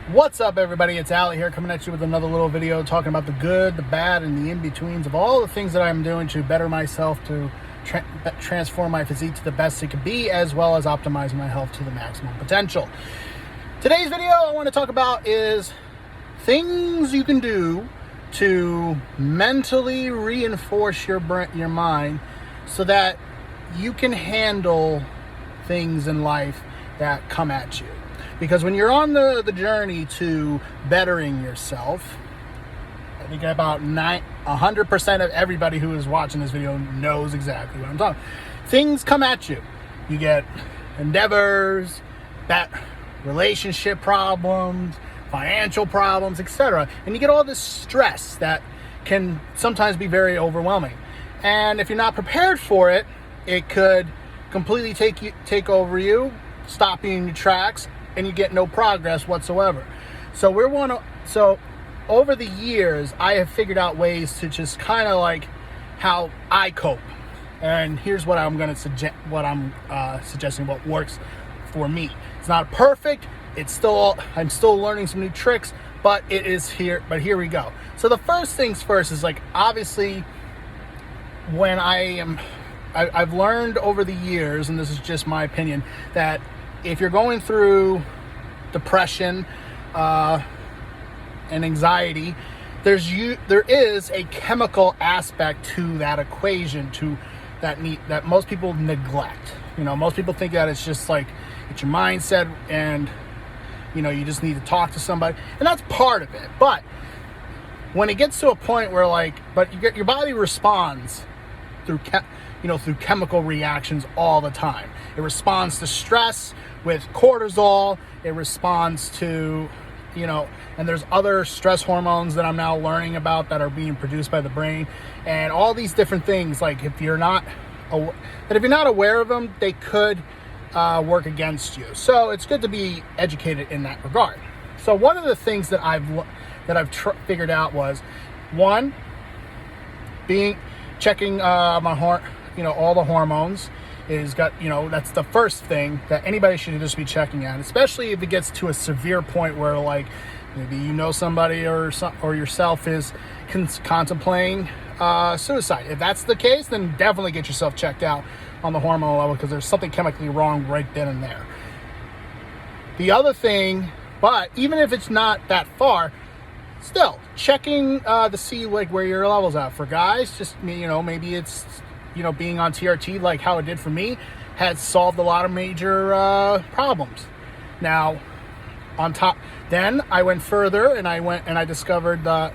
What's up, everybody? It's Ali here, coming at you with another little video talking about the good, the bad, and the in-betweens of all the things that I'm doing to better myself, to transform my physique to the best it can be, as well as optimize my health to the maximum potential. Today's video I want to talk about is things you can do to mentally reinforce your mind so that you can handle things in life that come at you. Because when you're on the journey to bettering yourself, I think about 100% of everybody who is watching this video knows exactly what I'm talking about. Things come at you. You get endeavors, that relationship problems, financial problems, etc. And you get all this stress that can sometimes be very overwhelming. And if you're not prepared for it, it could completely take over you, stop you in your tracks, and you get no progress whatsoever. So over the years, I have figured out ways to just kind of like how I cope. And here's what I'm going to suggest, suggesting what works for me. It's not perfect. I'm still learning some new tricks, but it is here. But here we go. So the first things first is, like, obviously when I've learned over the years, and this is just my opinion, that if you're going through depression and anxiety, there is a chemical aspect to that equation that most people neglect. Most people think that it's just like it's your mindset, and you just need to talk to somebody, and that's part of it. But when it gets to a point where your body responds through chemical reactions all the time. It responds to stress with cortisol. It responds to, and there's other stress hormones that I'm now learning about that are being produced by the brain, and all these different things. Like, if you're not aware of them, they could work against you. So it's good to be educated in that regard. So one of the things that I've figured out was, one, checking my heart, all the hormones that's the first thing that anybody should just be checking at, especially if it gets to a severe point where, like, maybe somebody or yourself is contemplating suicide. If that's the case, then definitely get yourself checked out on the hormone level, because there's something chemically wrong right then and there. The other thing, but even if it's not that far, still checking to see like where your level's at. For guys, just maybe it's being on TRT, like how it did for me, has solved a lot of major problems. Now, on top, then I went further and I discovered that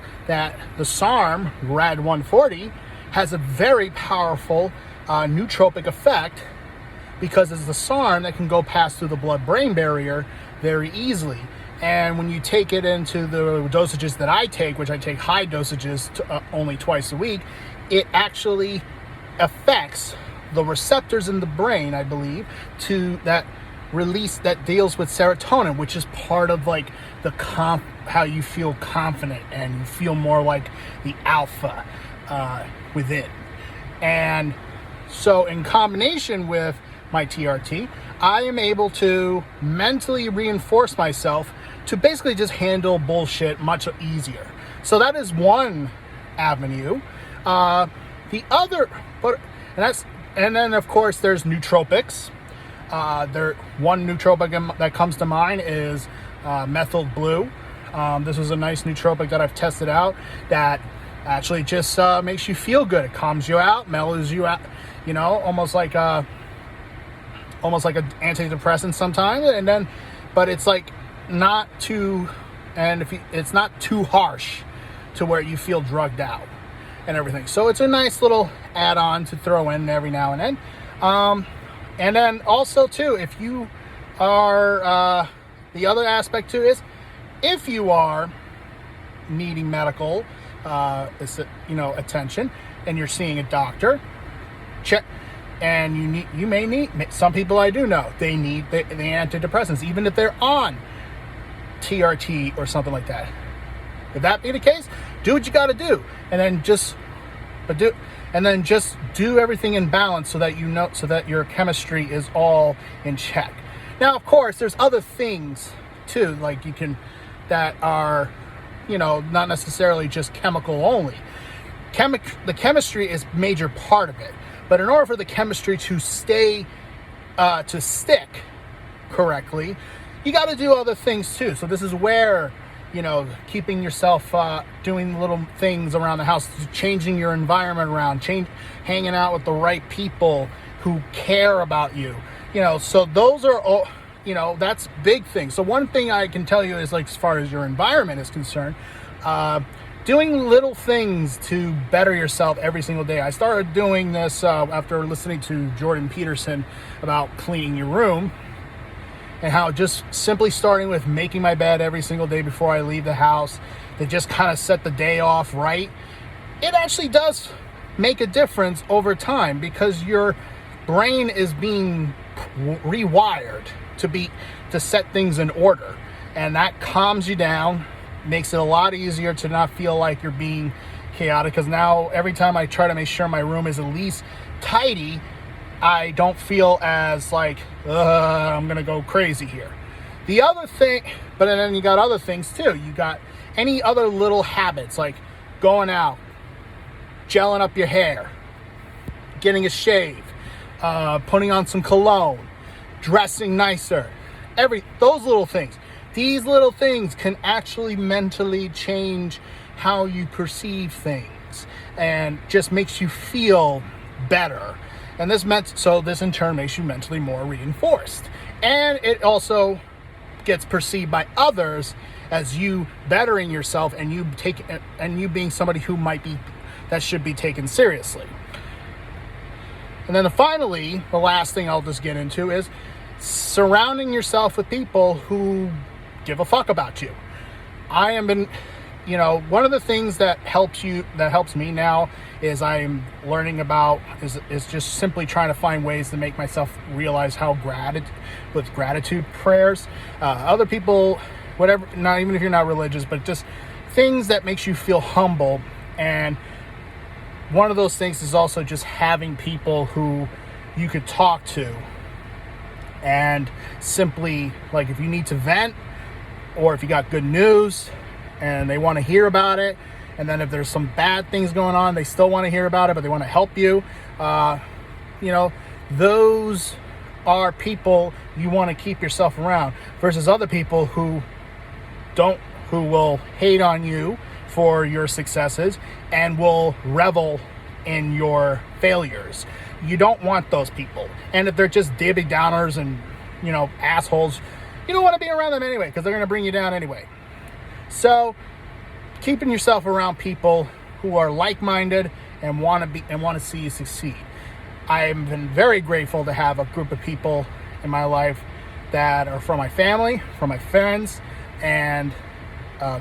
the SARM Rad 140 has a very powerful nootropic effect, because it's the SARM that can go past through the blood-brain barrier very easily. And when you take it into the dosages that I take, which I take high dosages only twice a week, it actually affects the receptors in the brain, I believe, that deals with serotonin, which is part of like how you feel confident and you feel more like the alpha within. And so in combination with my TRT, I am able to mentally reinforce myself to basically just handle bullshit much easier. So that is one avenue. The other, and then of course there's nootropics. One nootropic that comes to mind is methyl blue. This is a nice nootropic that I've tested out that actually just makes you feel good. It calms you out, mellows you out, almost like an antidepressant sometimes. But it's like not too, it's not too harsh to where you feel drugged out and everything. So it's a nice little add-on to throw in every now and then. And then also too, if you are, the other aspect too is, if you are needing medical, attention, and you're seeing a doctor, check. And you may need, some people I do know, they need the antidepressants, even if they're on TRT or something like that. If that be the case, do what you got to do, and then just do everything in balance so that your chemistry is all in check. Now, of course, there's other things too, like you can that are, not necessarily just chemical only. The chemistry is a major part of it, but in order for the chemistry to stick correctly, you got to do other things too. So this is where, keeping yourself, doing little things around the house, changing your environment around, hanging out with the right people who care about you, so those are all, that's big things. So one thing I can tell you is, like, as far as your environment is concerned, doing little things to better yourself every single day. I started doing this after listening to Jordan Peterson about cleaning your room, and how just simply starting with making my bed every single day before I leave the house to just kind of set the day off right. It actually does make a difference over time, because your brain is being rewired to set things in order, and that calms you down, makes it a lot easier to not feel like you're being chaotic. Because now every time I try to make sure my room is at least tidy, I don't feel as like, I'm gonna go crazy here. The other thing, but then you got other things too. You got any other little habits, like going out, gelling up your hair, getting a shave, putting on some cologne, dressing nicer, those little things. These little things can actually mentally change how you perceive things, and just makes you feel better. And this in turn makes you mentally more reinforced. And it also gets perceived by others as you bettering yourself, and you being somebody that should be taken seriously. And then finally, the last thing I'll just get into is surrounding yourself with people who give a fuck about you. I have been, one of the things that helps me now is I'm learning about is just simply trying to find ways to make myself realize how with gratitude prayers, other people, whatever, not even if you're not religious, but just things that makes you feel humble. And one of those things is also just having people who you could talk to, and simply, like, if you need to vent, or if you got good news and they want to hear about it, and then if there's some bad things going on, they still want to hear about it, but they want to help you. Those are people you want to keep yourself around, versus other people who will hate on you for your successes and will revel in your failures. You don't want those people. And if they're just Debbie Downers and, assholes, you don't want to be around them anyway, because they're going to bring you down anyway. So keeping yourself around people who are like-minded and want to see you succeed. I've been very grateful to have a group of people in my life that are from my family, from my friends, and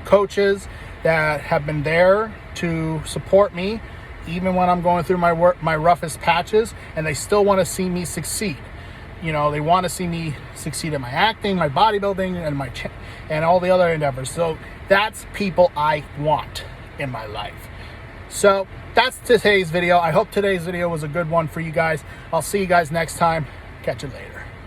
coaches that have been there to support me even when I'm going through my roughest patches, and they still want to see me succeed. They want to see me succeed in my acting, my bodybuilding, and all the other endeavors. So that's people I want in my life. So that's today's video. I hope today's video was a good one for you guys. I'll see you guys next time. Catch you later.